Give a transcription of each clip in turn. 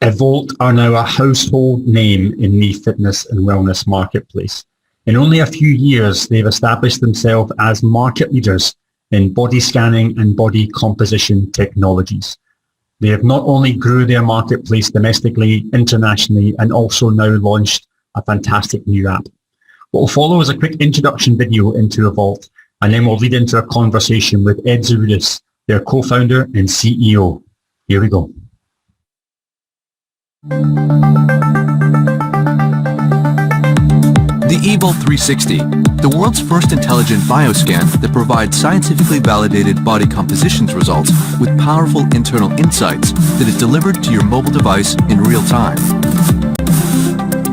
EVOLT are now a household name in the fitness and wellness marketplace. In only a few years, they've established themselves as market leaders in body scanning and body composition technologies. They have not only grew their marketplace domestically, internationally, and also now launched a fantastic new app. What will follow is a quick introduction video into EVOLT, and then we'll lead into a conversation with Ed Zouroudis, their co-founder and CEO. Here we go. The EVOLT 360, the world's first intelligent bioscan that provides scientifically validated body compositions results with powerful internal insights that is delivered to your mobile device in real time.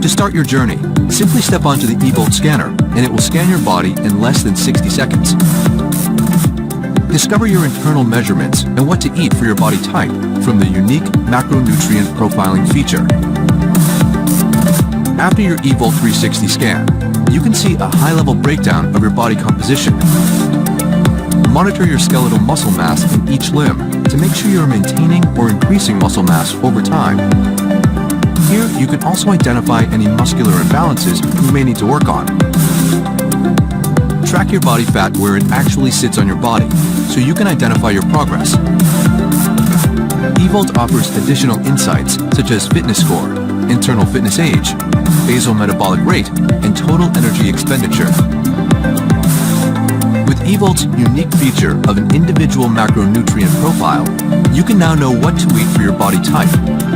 To start your journey, simply step onto the EVOLT scanner and it will scan your body in less than 60 seconds. Discover your internal measurements and what to eat for your body type from the unique macronutrient profiling feature. After your EVOLT 360 scan, you can see a high-level breakdown of your body composition. Monitor your skeletal muscle mass in each limb to make sure you are maintaining or increasing muscle mass over time. Here, you can also identify any muscular imbalances you may need to work on. Track your body fat where it actually sits on your body, so you can identify your progress. EVOLT offers additional insights such as fitness score, internal fitness age, basal metabolic rate, and total energy expenditure. With EVOLT's unique feature of an individual macronutrient profile, you can now know what to eat for your body type,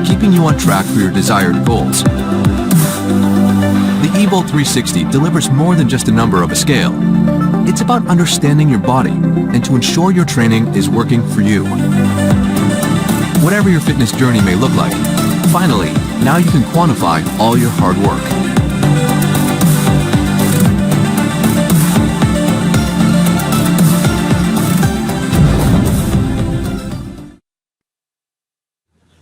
keeping you on track for your desired goals. The EVOLT 360 delivers more than just a number of a scale. It's about understanding your body and to ensure your training is working for you. Whatever your fitness journey may look like, finally, now you can quantify all your hard work.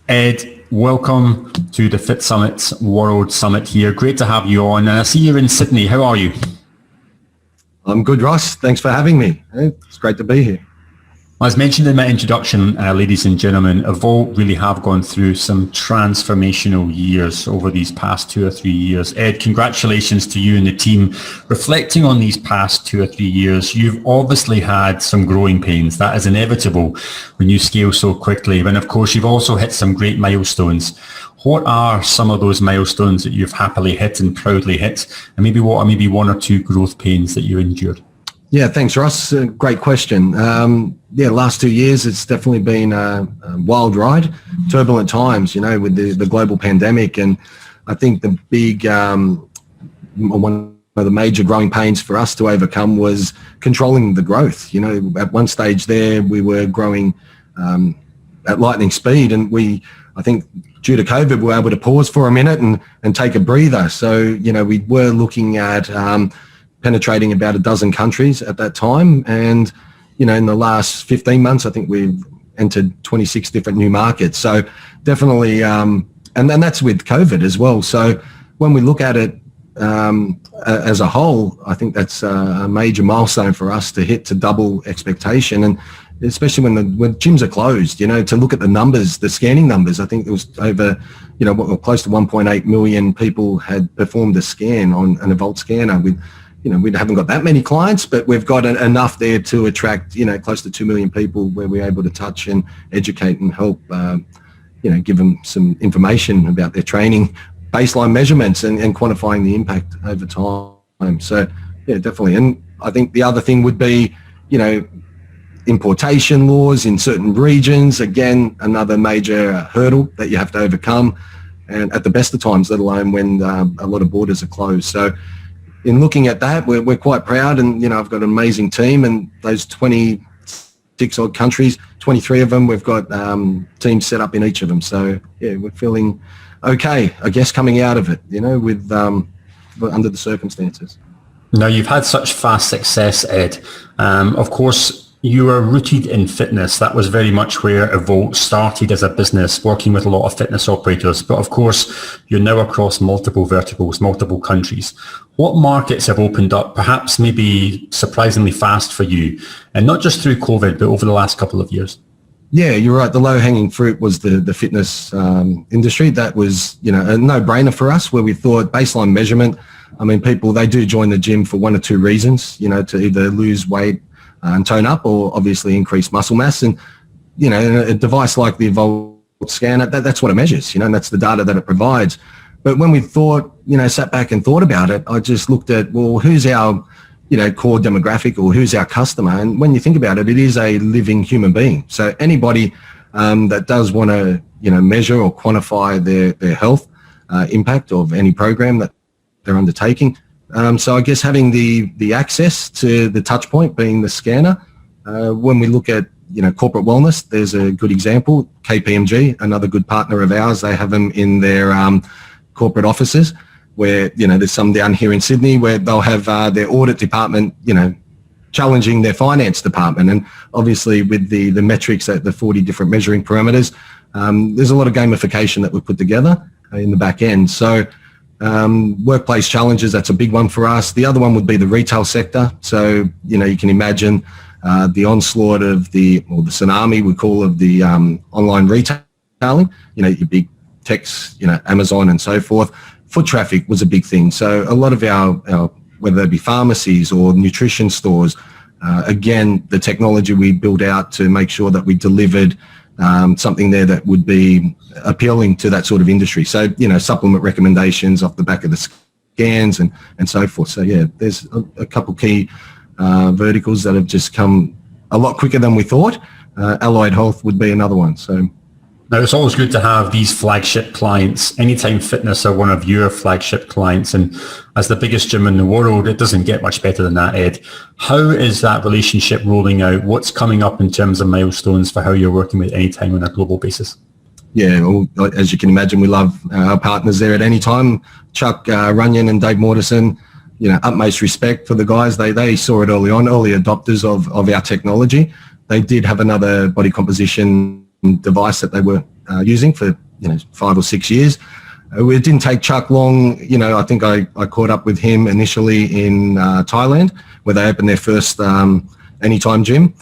Ed, welcome to the Fit Summit's World Summit here. Great to have you on. And I see you're in Sydney. How are you? I'm good, Ross. Thanks for having me. It's great to be here. As mentioned in my introduction, ladies and gentlemen, EVOLT really have gone through some transformational years over these past 2 or 3 years. Ed, congratulations to you and the team. Reflecting on these past 2 or 3 years, you've obviously had some growing pains. That is inevitable when you scale so quickly. And of course, you've also hit some great milestones. What are some of those milestones that you've happily hit and proudly hit? And maybe what are maybe 1 or 2 growth pains that you endured? Yeah, thanks, Ross. Great question. Last 2 years, it's definitely been a wild ride, turbulent times, with the global pandemic. And I think the big, one of the major growing pains for us to overcome was controlling the growth. At one stage there, we were growing at lightning speed, and I think due to COVID, we were able to pause for a minute and take a breather. So, we were looking at penetrating about a dozen countries at that time. And, in the last 15 months, I think we've entered 26 different new markets. So definitely, and then that's with COVID as well. So when we look at it as a whole, I think that's a major milestone for us to hit, to double expectation. And especially when gyms are closed, to look at the numbers, the scanning numbers, I think it was over, close to 1.8 million people had performed a scan on an EVOLT scanner with, we haven't got that many clients, but we've got enough there to attract, close to 2 million people where we're able to touch and educate and help, give them some information about their training, baseline measurements and quantifying the impact over time. So, yeah, definitely. And I think the other thing would be, importation laws in certain regions. Again, another major hurdle that you have to overcome, and at the best of times, let alone when a lot of borders are closed. So in looking at that, we're quite proud, and I've got an amazing team, and those 26 odd countries, 23 of them, we've got teams set up in each of them. So yeah, we're feeling okay, I guess, coming out of it, with under the circumstances. Now, you've had such fast success, Ed. Of course, you are rooted in fitness. That was very much where EVOLT started as a business, working with a lot of fitness operators. But of course, you're now across multiple verticals, multiple countries. What markets have opened up, perhaps maybe surprisingly fast for you? And not just through COVID, but over the last couple of years? Yeah, you're right. The low-hanging fruit was the fitness industry. That was, a no-brainer for us, where we thought baseline measurement. I mean, people, they do join the gym for one or two reasons, to either lose weight and tone up, or obviously increase muscle mass. And, a device like the EVOLT scanner, that's what it measures, and that's the data that it provides. But when we thought, sat back and thought about it, I just looked at, well, who's our core demographic, or who's our customer? And when you think about it, it is a living human being. So anybody that does want to, measure or quantify their health impact of any program that they're undertaking. So I guess having the access to the touch point being the scanner, when we look at, corporate wellness, there's a good example, KPMG, another good partner of ours. They have them in their corporate offices, where, there's some down here in Sydney where they'll have their audit department, challenging their finance department. And obviously with the metrics, at the 40 different measuring parameters, there's a lot of gamification that we put together in the back end. So workplace challenges, that's a big one for us. The other one would be the retail sector. So, you can imagine the onslaught of the tsunami, we call, of the online retailing, your big techs, Amazon and so forth. Foot traffic was a big thing. So a lot of our whether they be pharmacies or nutrition stores, again, the technology we built out to make sure that we delivered something there that would be appealing to that sort of industry. So, supplement recommendations off the back of the scans and so forth. So, yeah, there's a couple key verticals that have just come a lot quicker than we thought. Allied health would be another one. So. Now, it's always good to have these flagship clients. Anytime Fitness are one of your flagship clients, and as the biggest gym in the world, it doesn't get much better than that, Ed. How is that relationship rolling out? What's coming up in terms of milestones for how you're working with Anytime on a global basis? Yeah, well, as you can imagine, we love our partners there at Anytime. Chuck Runyon and Dave Mortensen, utmost respect for the guys. They saw it early on, early adopters of our technology. They did have another body composition device that they were using for 5 or 6 years. It didn't take Chuck long. I think I caught up with him initially in Thailand, where they opened their first Anytime gym,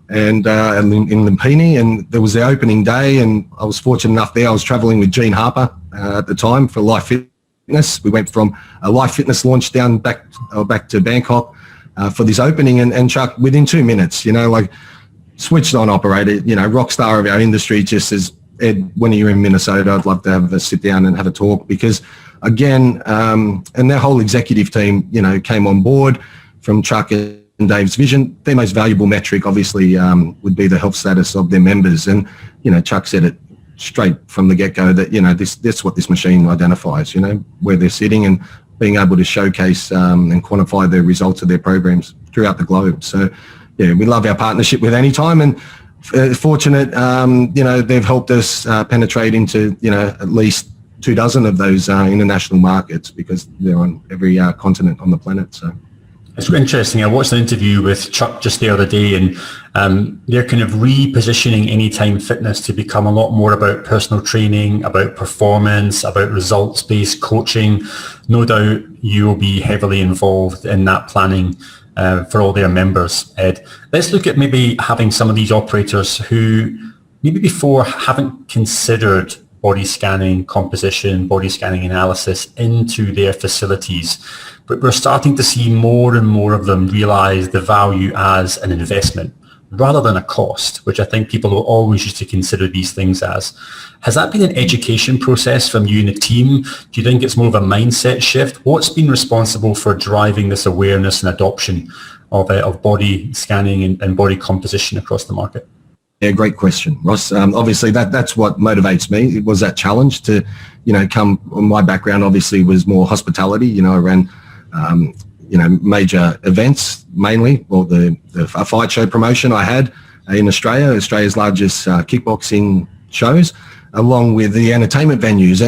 and in Lumpini, and there was the opening day, and I was fortunate enough there. I was traveling with Gene Harper at the time for Life Fitness. We went from a Life Fitness launch down back to Bangkok for this opening, and Chuck, within 2 minutes, switched on operator, rock star of our industry, just as, Ed, when you're in Minnesota, I'd love to have a sit down and have a talk, because again, and their whole executive team, came on board from Chuck and Dave's vision. Their most valuable metric obviously would be the health status of their members. And, Chuck said it straight from the get-go that, this what this machine identifies, where they're sitting, and being able to showcase and quantify the results of their programs throughout the globe. So, yeah, we love our partnership with Anytime, and fortunate, they've helped us penetrate into, at least 24 of those international markets, because they're on every continent on the planet. So it's really interesting. I watched an interview with Chuck just the other day, and they're kind of repositioning Anytime Fitness to become a lot more about personal training, about performance, about results-based coaching. No doubt you will be heavily involved in that planning for all their members, Ed. Let's look at maybe having some of these operators who maybe before haven't considered body scanning composition, body scanning analysis into their facilities, but we're starting to see more and more of them realize the value as an investment rather than a cost, which I think people will always used to consider these things as. Has that been an education process from you and the team? Do you think it's more of a mindset shift? What's been responsible for driving this awareness and adoption of body scanning and body composition across the market? Yeah, great question, Ross. Obviously, that's what motivates me. It was that challenge to, come. My background obviously was more hospitality. I ran, major events mainly, or a fight show promotion I had in Australia's largest kickboxing shows, along with the entertainment venues.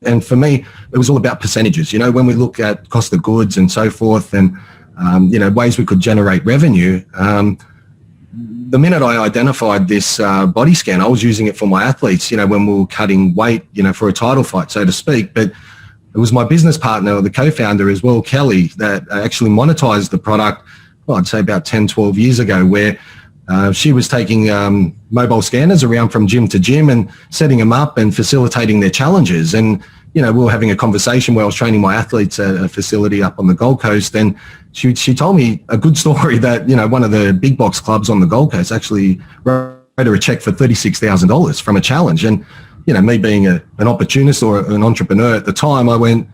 And for me, it was all about percentages. When we look at cost of goods and so forth, and ways we could generate revenue. The minute I identified this body scan, I was using it for my athletes, when we were cutting weight, for a title fight, so to speak. But it was my business partner, the co-founder as well, Kelly, that actually monetized the product, I'd say about 10, 12 years ago, where She was taking mobile scanners around from gym to gym and setting them up and facilitating their challenges. And, we were having a conversation where I was training my athletes at a facility up on the Gold Coast, and she told me a good story that, one of the big box clubs on the Gold Coast actually wrote her a check for $36,000 from a challenge. And, me being an opportunist or an entrepreneur at the time, I went,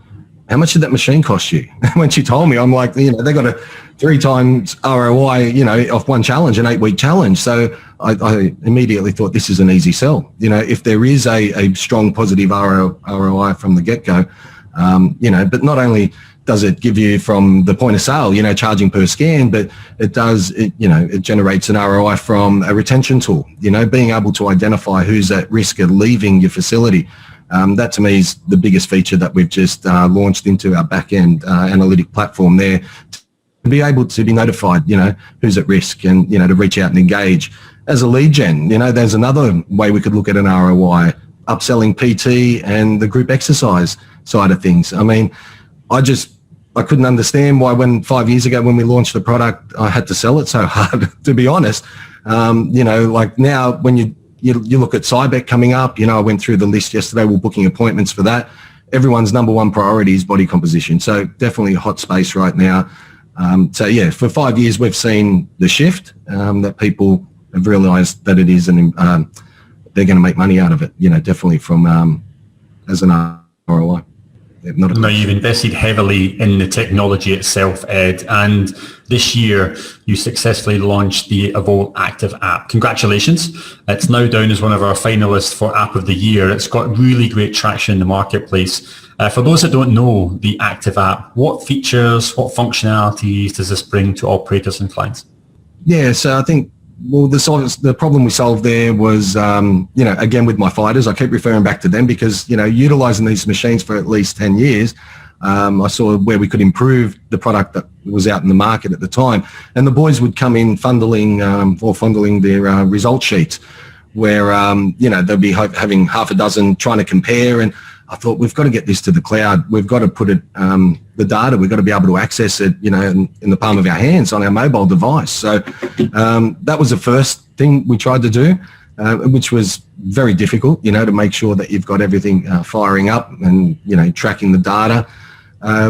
how much did that machine cost you? When she told me, I'm like, they got a 3 times ROI, off one challenge, an 8-week challenge. So I immediately thought this is an easy sell. If there is a strong positive ROI from the get-go, but not only does it give you from the point of sale, charging per scan, but it generates an ROI from a retention tool, being able to identify who's at risk of leaving your facility. That to me is the biggest feature that we've just launched into our back-end analytic platform there, to be able to be notified, who's at risk, and, to reach out and engage. As a lead gen, there's another way we could look at an ROI, upselling PT and the group exercise side of things. I mean, I couldn't understand why 5 years ago when we launched the product, I had to sell it so hard, to be honest. Like now when you look at Cybec coming up, I went through the list yesterday, we're booking appointments for that. Everyone's number one priority is body composition. So definitely a hot space right now. For 5 years, we've seen the shift, that people have realized that it is, and they're going to make money out of it, definitely from as an ROI. Now, you've invested heavily in the technology itself, Ed, and this year you successfully launched the EVOLT Active App. Congratulations. It's now down as one of our finalists for App of the Year. It's got really great traction in the marketplace. For those that don't know the Active App, what features, what functionalities does this bring to operators and clients? Yeah, so I think, the problem we solved there was, again, with my fighters, I keep referring back to them because, utilising these machines for at least 10 years, I saw where we could improve the product that was out in the market at the time. And the boys would come in fondling their result sheets where, they'll be having half a dozen trying to compare. And I thought, we've got to get this to the cloud. We've got to put it, the data, we've got to be able to access it, in the palm of our hands on our mobile device. So that was the first thing we tried to do, which was very difficult, to make sure that you've got everything firing up and, tracking the data.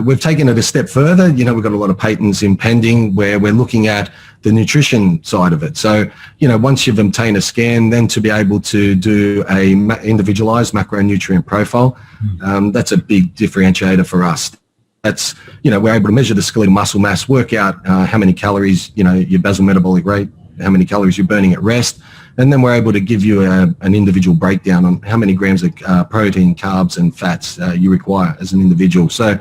We've taken it a step further. We've got a lot of patents impending where we're looking at the nutrition side of it. So, once you've obtained a scan, then to be able to do a individualized macronutrient profile, that's a big differentiator for us. That's, we're able to measure the skeletal muscle mass, work out how many calories, your basal metabolic rate, how many calories you're burning at rest. And then we're able to give you an individual breakdown on how many grams of protein, carbs and fats you require as an individual. So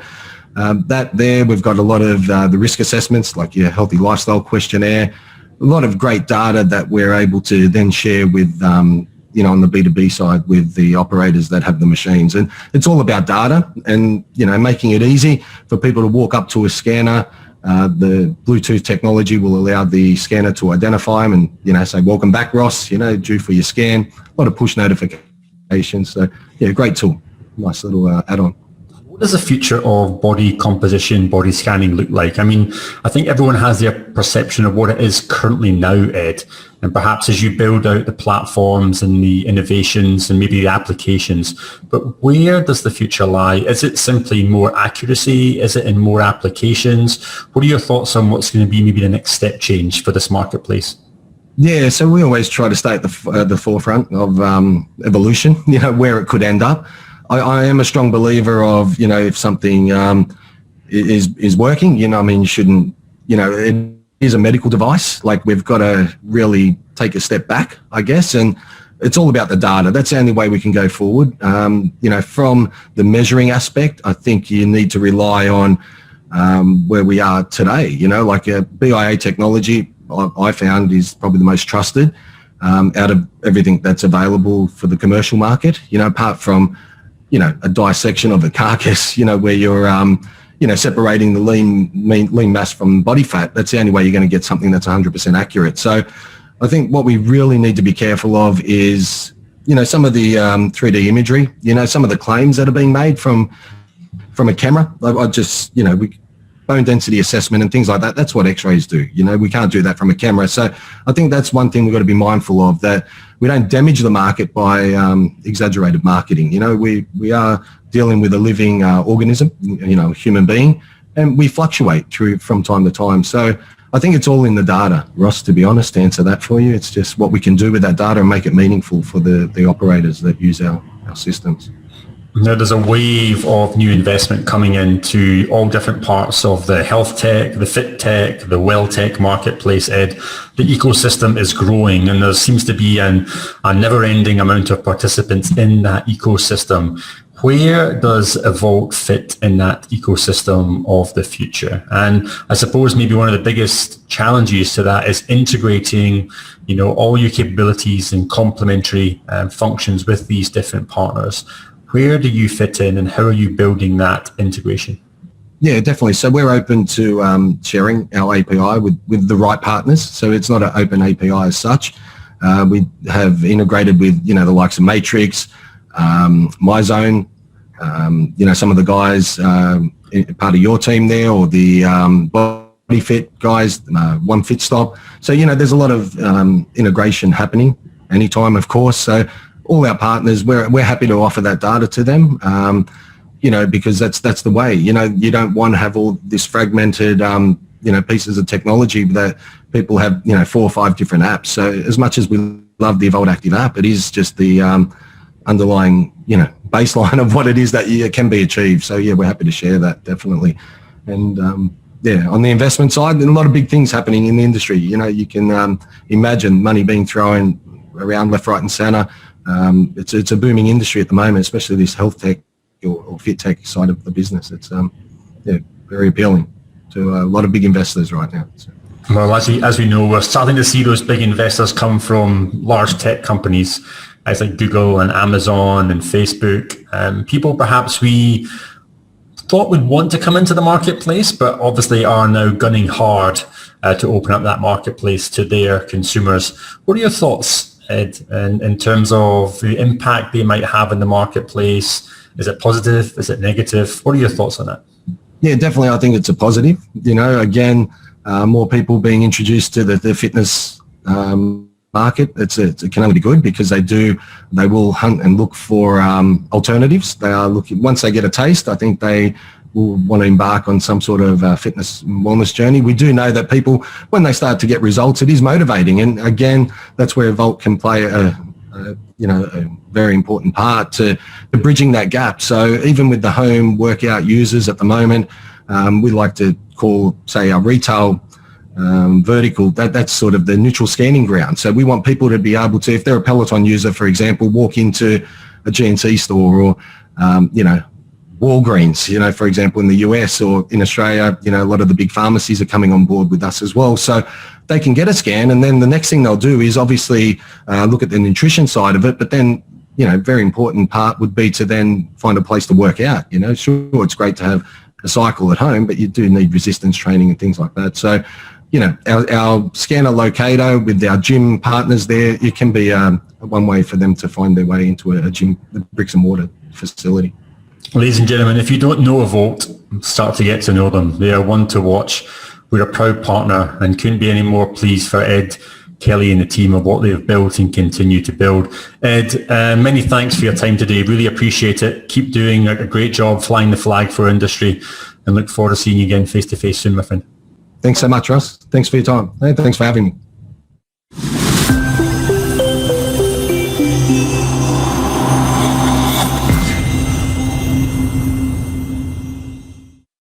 that there, we've got a lot of the risk assessments, like your healthy lifestyle questionnaire, a lot of great data that we're able to then share with, on the B2B side with the operators that have the machines. And it's all about data and, making it easy for people to walk up to a scanner. The Bluetooth technology will allow the scanner to identify them and, say, welcome back, Ross, due for your scan. A lot of push notifications. So, yeah, great tool. Nice little add-on. What does the future of body composition, body scanning look like? I mean, I think everyone has their perception of what it is currently now, Ed. And perhaps as you build out the platforms and the innovations and maybe the applications, but where does the future lie? Is it simply more accuracy? Is it in more applications? What are your thoughts on what's going to be maybe the next step change for this marketplace? Yeah, so we always try to stay at the forefront of evolution, where it could end up. I am a strong believer of, if something is working, you shouldn't, it is a medical device. Like, we've got to really take a step back, I guess, and it's all about the data. That's the only way we can go forward. From the measuring aspect, I think you need to rely on where we are today. Like a BIA technology, I found is probably the most trusted out of everything that's available for the commercial market, apart from a dissection of a carcass, where you're, separating the lean mass from body fat. That's the only way you're going to get something that's 100% accurate. So I think what we really need to be careful of is, some of the 3D imagery, some of the claims that are being made from a camera. I just, bone density assessment and things like that. That's what x-rays do. You know, we can't do that from a camera. So I think that's one thing we've got to be mindful of, that we don't damage the market by exaggerated marketing. You know, we are dealing with a living organism, you know, human being, and we fluctuate from time to time. So I think it's all in the data, Ross, to be honest, to answer that for you. It's just what we can do with that data and make it meaningful for the operators that use our systems. Now, there's a wave of new investment coming into all different parts of the health tech, the fit tech, the well tech marketplace, Ed. The ecosystem is growing, and there seems to be a never-ending amount of participants in that ecosystem. Where does EVOLT fit in that ecosystem of the future? And I suppose maybe one of the biggest challenges to that is integrating, you know, all your capabilities and complementary functions with these different partners. Where do you fit in, and how are you building that integration? Yeah, definitely. So we're open to sharing our API with the right partners. So it's not an open API as such. We have integrated with, you know, the likes of Matrix, MyZone, you know, some of the guys part of your team there, or the Body Fit guys, One Fit Stop. So, you know, there's a lot of integration happening anytime, of course. So all our partners, we're happy to offer that data to them, you know, because that's the way. You know, you don't want to have all this fragmented, you know, pieces of technology that people have, you know, 4 or 5 different apps. So as much as we love the EVOLT Active App, it is just the underlying, you know, baseline of what it is that can be achieved. So yeah, we're happy to share that, definitely. And yeah, on the investment side, there's a lot of big things happening in the industry. You know, you can imagine money being thrown around left, right and center. It's a booming industry at the moment, especially this health tech or fit tech side of the business. It's yeah, very appealing to a lot of big investors right now. So. Well, as we know, we're starting to see those big investors come from large tech companies, as like Google and Amazon and Facebook. People perhaps we thought would want to come into the marketplace, but obviously are now gunning hard to open up that marketplace to their consumers. What are your thoughts, Ed, in terms of the impact they might have in the marketplace? Is it positive? Is it negative? What are your thoughts on that? Yeah, definitely. I think it's a positive. You know, again, more people being introduced to the fitness market. It can only be good, because they will hunt and look for alternatives. They are looking, once they get a taste, I think they will want to embark on some sort of fitness and wellness journey. We do know that people, when they start to get results, it is motivating. And again, that's where EVOLT can play a very important part to bridging that gap. So even with the home workout users at the moment, we like to call, say, our retail vertical, that's sort of the neutral scanning ground. So we want people to be able to, if they're a Peloton user, for example, walk into a GNC store or, you know, Walgreens, you know, for example, in the US or in Australia, you know, a lot of the big pharmacies are coming on board with us as well. So they can get a scan, and then the next thing they'll do is obviously look at the nutrition side of it. But then, you know, very important part would be to then find a place to work out. You know, sure, it's great to have a cycle at home, but you do need resistance training and things like that. So, you know, our scanner locator with our gym partners there, it can be one way for them to find their way into a gym, a bricks and mortar facility. Ladies and gentlemen, if you don't know EVOLT, start to get to know them. They are one to watch. We're a proud partner and couldn't be any more pleased for Ed, Kelly and the team of what they've built and continue to build. Ed, many thanks for your time today. Really appreciate it. Keep doing a great job flying the flag for our industry, and look forward to seeing you again face to face soon, my friend. Thanks so much, Russ. Thanks for your time. Thanks for having me.